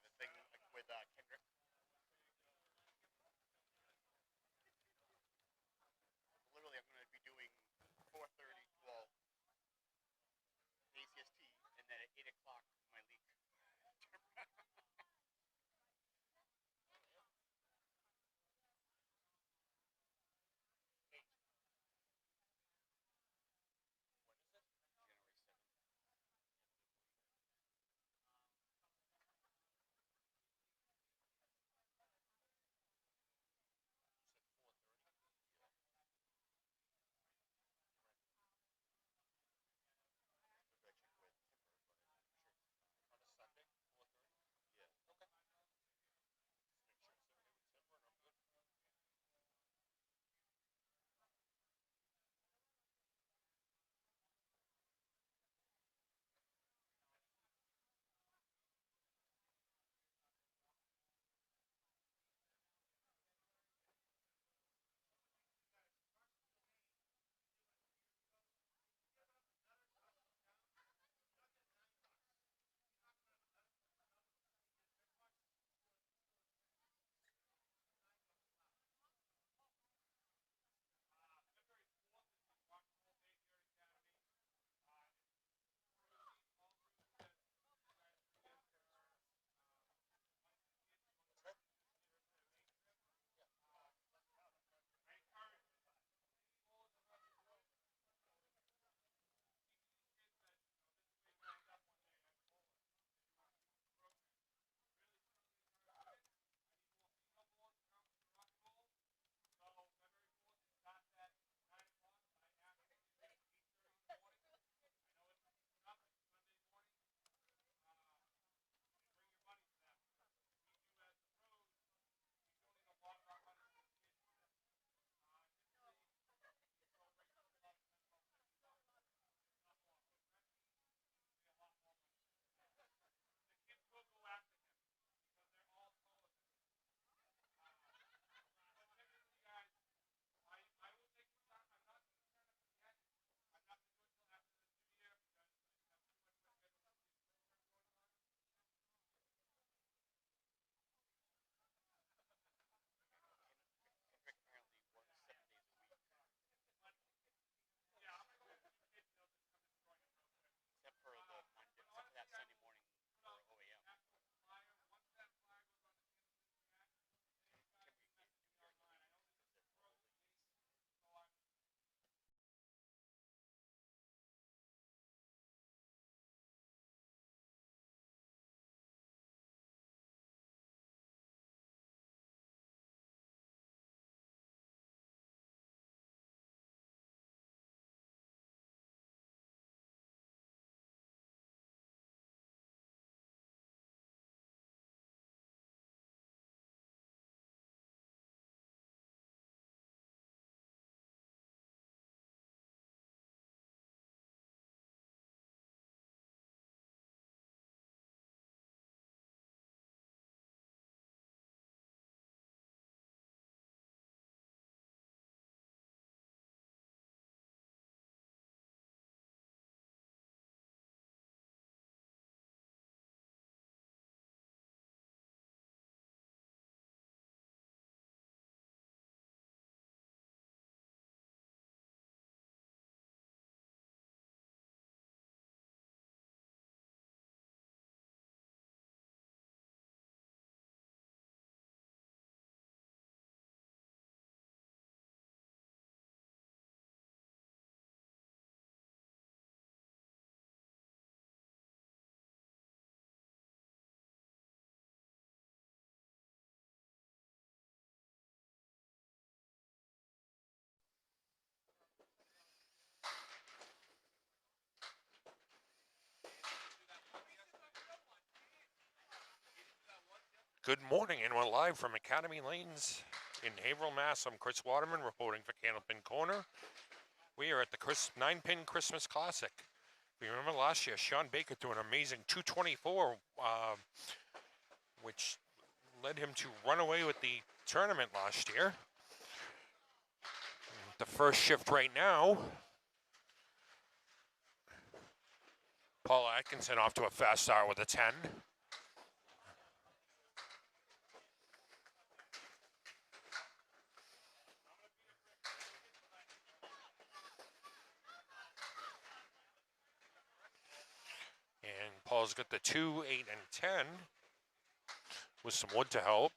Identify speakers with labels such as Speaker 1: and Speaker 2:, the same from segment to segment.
Speaker 1: the thing with Kendrick. Literally, I'm going to be doing 4:30. Well, ACST, and then at 8 o'clock my leak. January 7th. Maybe I check with Timber, but I'm sure it's fine. On a Sunday, 4:30. Yeah. Okay. Just make sure it's okay with Timber, and I'm good. Kendrick apparently works 7 days a week, except for the Monday, except for that Sunday morning for OAM. Timber you can't do during the week because they're for old ladies.
Speaker 2: Good morning, and we're live from Academy Lanes in Haverhill, Mass. I'm Chris Waterman reporting for Candlepin Corner. We are at the 9-pin Christmas Classic. If you remember last year, Sean Baker threw an amazing 224, which led him to run away with the tournament last year. The first shift right now, Paul Atkinson off to a fast start with a 10. Paul's got the 2, 8, and 10 with some wood to help.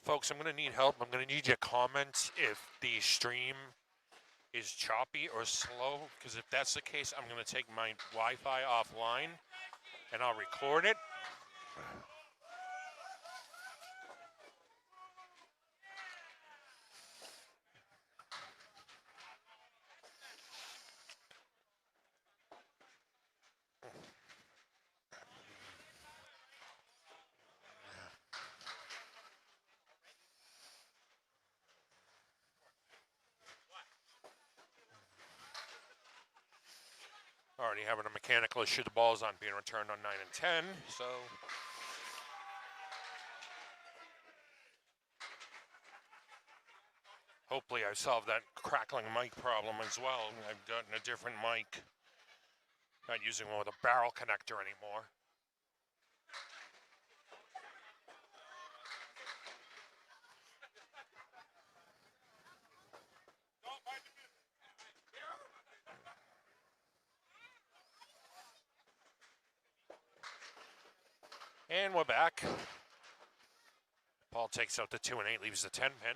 Speaker 2: Folks, I'm going to need help. I'm going to need your comments if the stream is choppy or slow, because if that's the case, I'm going to take my Wi-Fi offline and I'll record it. Already having a mechanical issue. The ball's on being returned on 9 and 10, so hopefully I solved that crackling mic problem as well. I've gotten a different mic. Not using one with a barrel connector anymore. And we're back. Paul takes out the 2 and 8, leaves the 10 pin.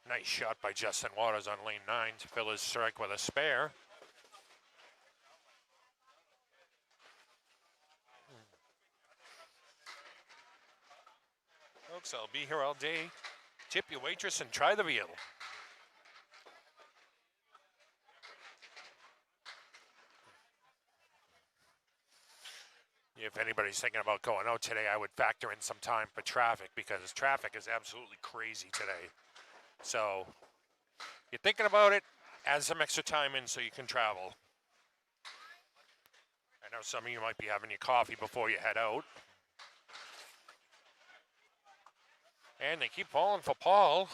Speaker 2: Nice shot by Justin Waters on lane 9 to fill his strike with a spare. Folks, I'll be here all day. Tip your waitress and try the veal. If anybody's thinking about going out today, I would factor in some time for traffic because traffic is absolutely crazy today. So, you're thinking about it, add some extra time in so you can travel. I know some of you might be having your coffee before you head out. And they keep falling for Paul.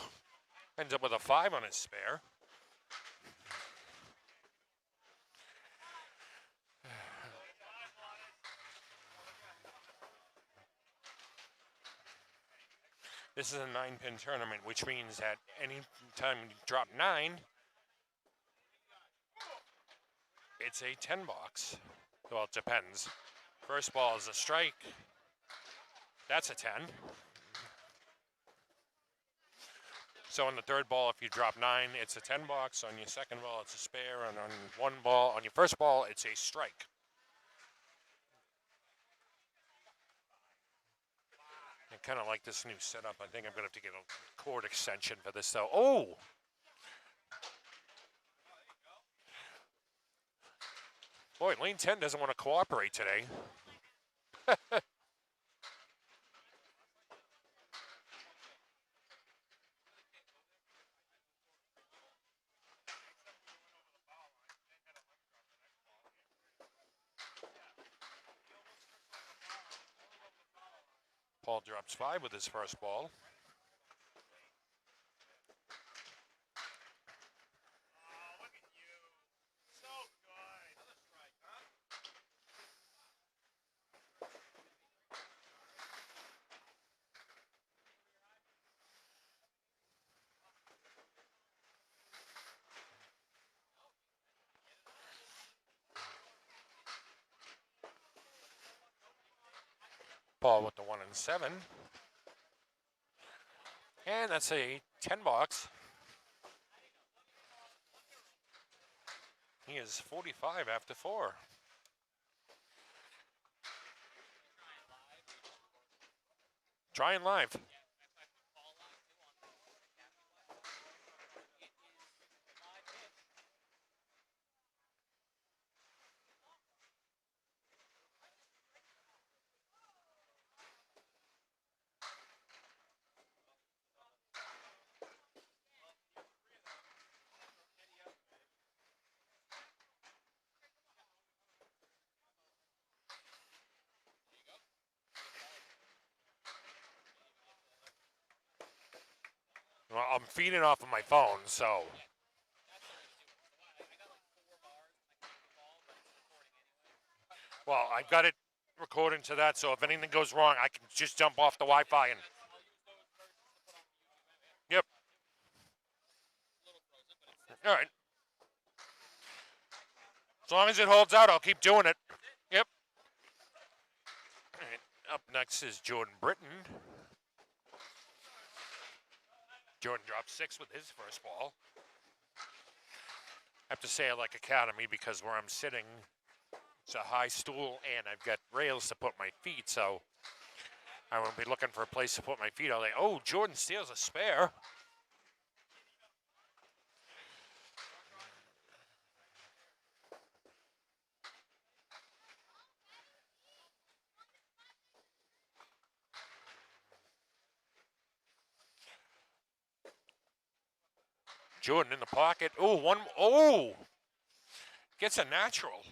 Speaker 2: Ends up with a 5 on his spare. This is a 9-pin tournament, which means that any time you drop 9, it's a 10 box. Well, it depends. First ball is a strike. That's a 10. So on the third ball, if you drop 9, it's a 10 box. On your second ball, it's a spare. And on one ball, on your first ball, it's a strike. I kind of like this new setup. I think I'm going to have to get a cord extension for this, though. Oh! Boy, lane 10 doesn't want to cooperate today. Paul drops 5 with his first ball. Paul with the 1 and 7. And that's a 10 box. He is 45 after 4. Trying live. Well, I'm feeding off of my phone, so. Well, I've got it recording to that, so if anything goes wrong, I can just jump off the Wi-Fi and. Yep. All right. As long as it holds out, I'll keep doing it. Yep. All right. Up next is Jordan Britton. Jordan dropped 6 with his first ball. I have to say I like Academy because where I'm sitting, it's a high stool and I've got rails to put my feet, so I won't be looking for a place to put my feet. I'll like, oh, Jordan steals a spare. Jordan in the pocket. Oh, one. Oh, gets a natural.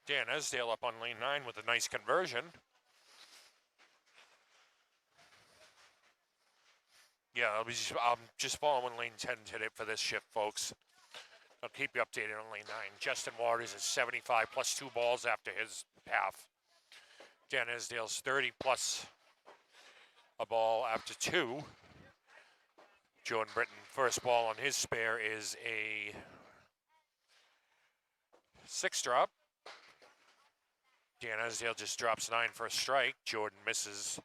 Speaker 2: Dan Esdale up on lane 9 with a nice conversion. Yeah, I'm just following lane 10 today for this shift, folks. I'll keep you updated on lane 9. Justin Waters is 75 plus 2 balls after his half. Dan Esdale's 30 plus a ball after 2. Jordan Britton, first ball on his spare is a 6 drop. Dan Esdale just drops 9 for a strike. Jordan misses.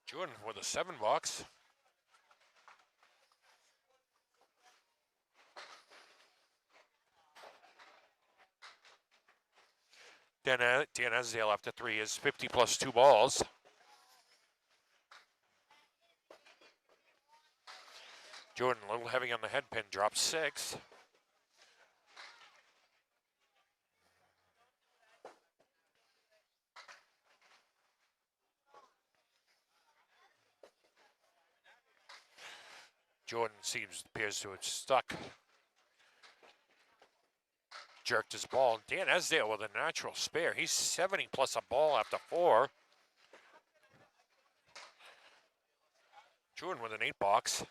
Speaker 2: Jordan with a 7 box. Dan Esdale after 3 is 50 plus 2 balls. Jordan a little heavy on the head pin, drops 6. Jordan appears to have stuck. Jerked his ball. Dan Esdale with a natural spare. He's 70 plus a ball after 4. Jordan with an 8 box.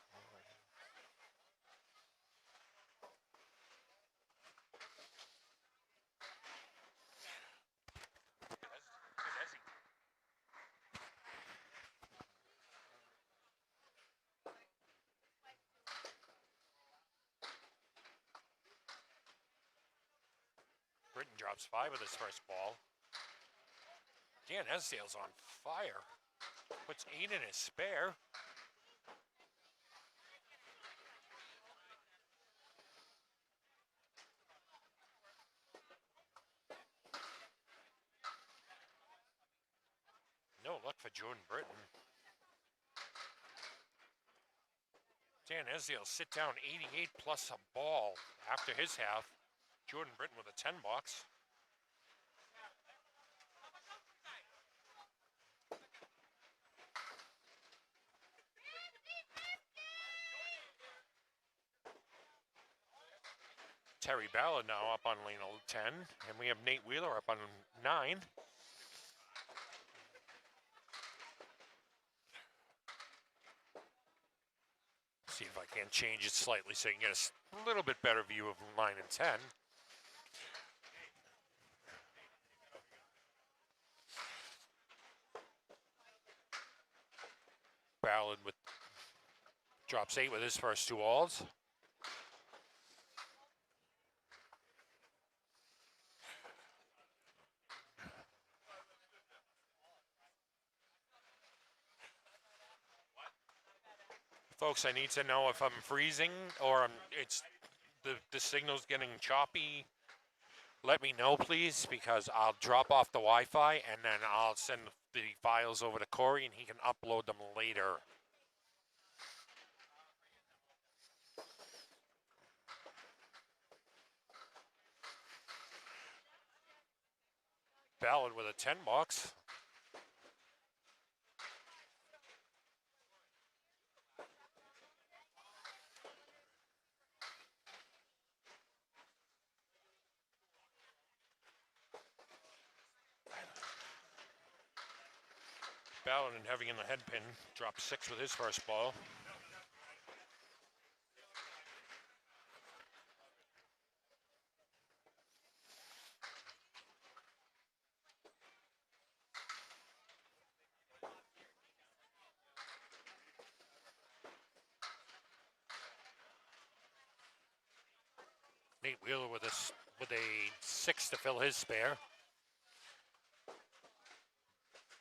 Speaker 2: Britton drops 5 with his first ball. Dan Esdale's on fire. Puts 8 in his spare. No luck for Jordan Britton. Dan Esdale sit down 88 plus a ball after his half. Jordan Britton with a 10 box. Terry Ballard now up on lane 10, and we have Nate Wheeler up on 9. See if I can change it slightly so you can get a little bit better view of 9 and 10. Ballard with drops 8 with his first 2 balls. Folks, I need to know if I'm freezing or it's the signal's getting choppy. Let me know, please, because I'll drop off the Wi-Fi and then I'll send the files over to Corey and he can upload them later. Ballard with a 10 box. Ballard and heavy in the head pin. Dropped 6 with his first ball. Nate Wheeler with a 6 to fill his spare.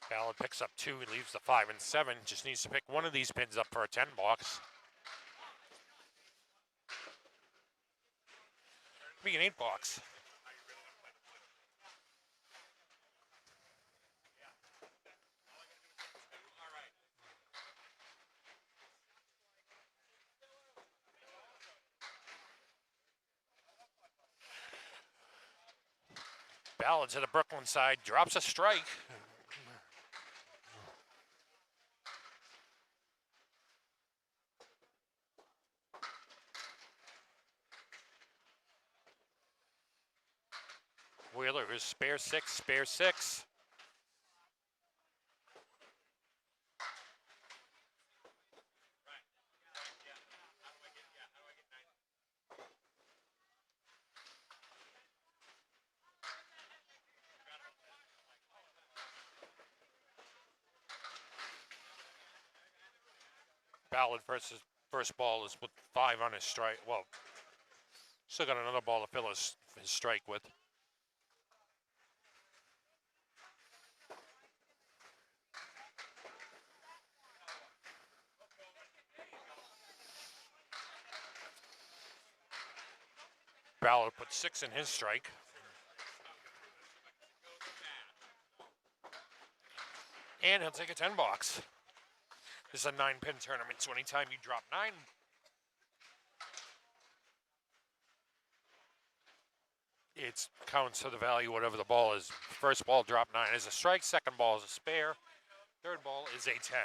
Speaker 2: Ballard picks up 2, he leaves the 5 and 7. Just needs to pick one of these pins up for a 10 box. Be an 8 box. Ballard to the Brooklyn side, drops a strike. Wheeler is spare 6, spare 6. Ballard versus first ball is with 5 on his strike. Well, still got another ball to fill his strike with. Ballard put 6 in his strike. And he'll take a 10 box. This is a 9-pin tournament, so anytime you drop 9, it counts to the value whatever the ball is. First ball drop 9 is a strike, second ball is a spare, third ball is a 10.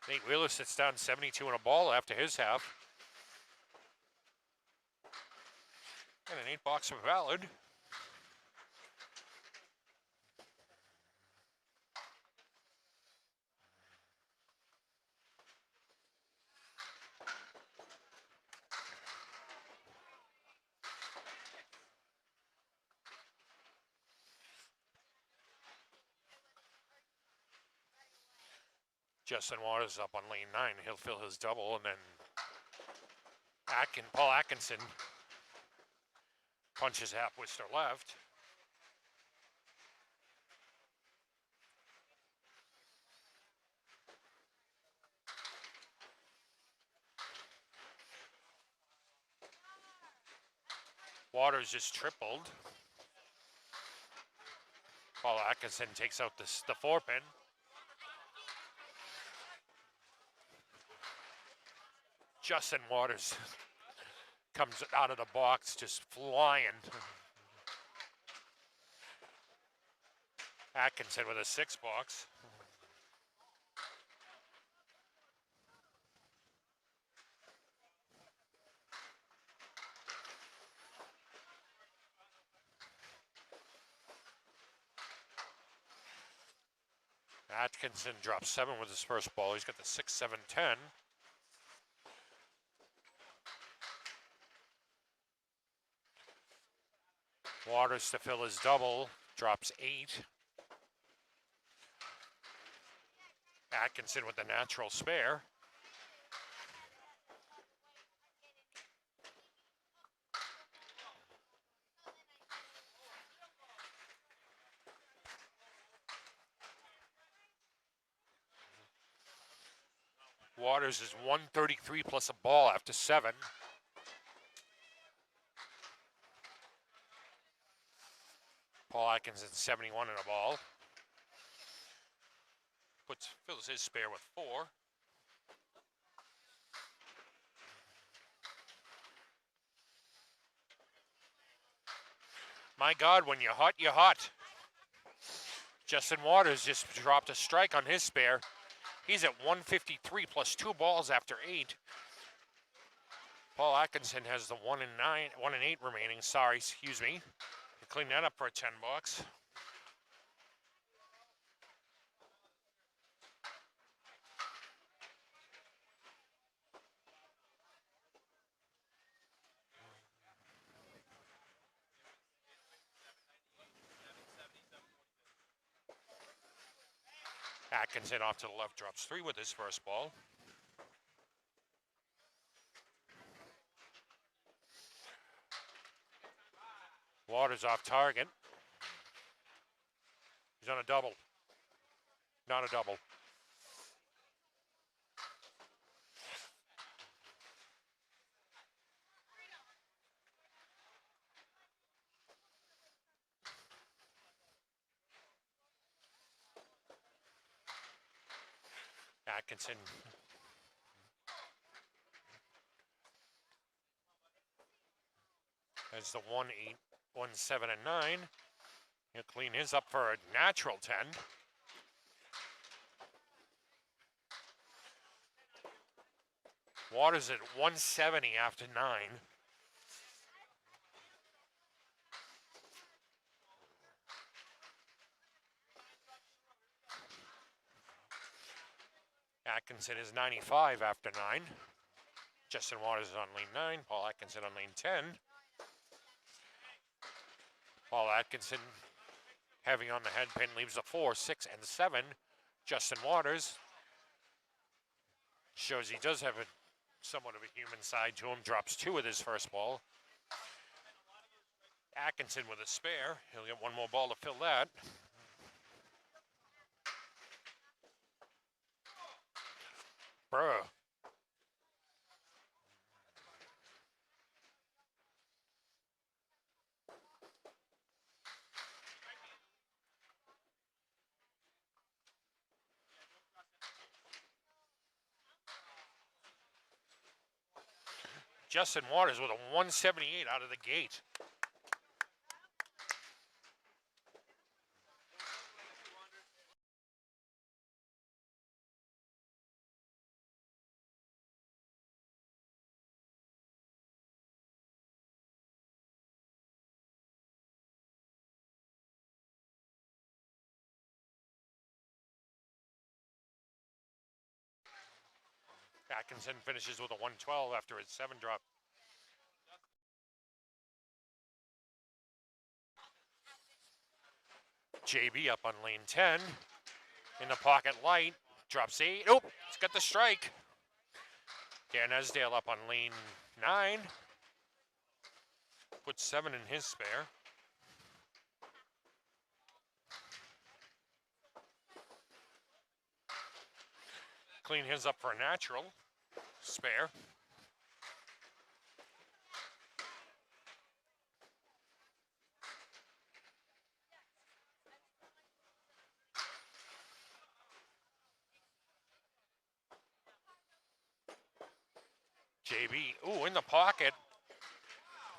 Speaker 2: Nate Wheeler sits down 72 in a ball after his half. And an 8 box for Ballard. Justin Waters up on lane 9. He'll fill his double, and then Paul Atkinson punches half Worcester left. Waters just tripled. Paul Atkinson takes out the 4-pin. Justin Waters comes out of the box just flying. Atkinson with a 6 box. Atkinson drops 7 with his first ball. He's got the 6, 7, 10. Waters to fill his double, drops 8. Atkinson with the natural spare. Waters is 133 plus a ball after 7. Paul Atkinson 71 in a ball. Fills his spare with 4. My God, when you're hot, you're hot. Justin Waters just dropped a strike on his spare. He's at 153 plus 2 balls after 8. Paul Atkinson has the 1 and 8 remaining. Sorry, excuse me. Clean that up for a 10 bucks. Atkinson off to the left, drops 3 with his first ball. Waters off target. He's on a double. Not a double. Atkinson has the 1, 8, 1, 7, and 9. He'll clean his up for a natural 10. Waters at 170 after 9. Atkinson is 95 after 9. Justin Waters is on lane 9. Paul Atkinson on lane 10. Paul Atkinson heavy on the head pin leaves the 4, 6, and 7. Justin Waters shows he does have a somewhat of a human side to him. Drops 2 with his first ball. Atkinson with a spare. He'll get one more ball to fill that. Bruh. Justin Waters with a 178 out of the gate. Atkinson finishes with a 112 after his 7 drop. JB up on lane 10. In the pocket light. Drops 8. Oh, he's got the strike. Dan Esdale up on lane 9. Puts 7 in his spare. Clean his up for a natural. Spare. JB, ooh, in the pocket.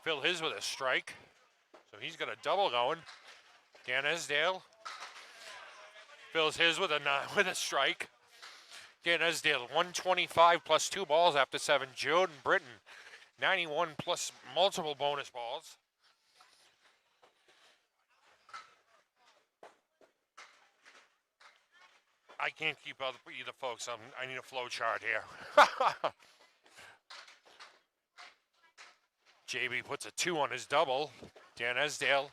Speaker 2: Fill his with a strike. So he's got a double going. Dan Esdale fills his with a strike. Dan Esdale, 125 plus 2 balls after 7. Jordan Britton, 91 plus multiple bonus balls. I can't keep up either, folks. I need a flow chart here. JB puts a 2 on his double. Dan Esdale.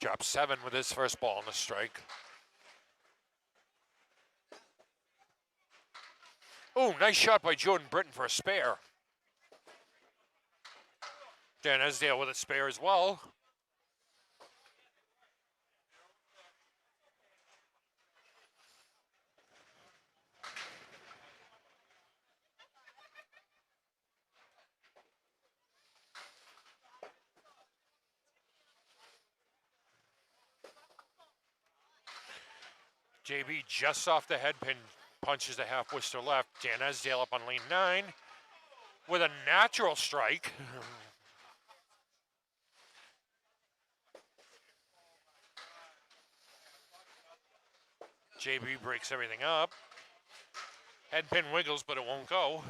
Speaker 2: Drops 7 with his first ball on the strike. Oh, nice shot by Jordan Britton for a spare. Dan Esdale with a spare as well. JB just off the head pin, punches the half whisker left. Dan Esdale up on lane 9 with a natural strike. JB breaks everything up. Head pin wiggles, but it won't go.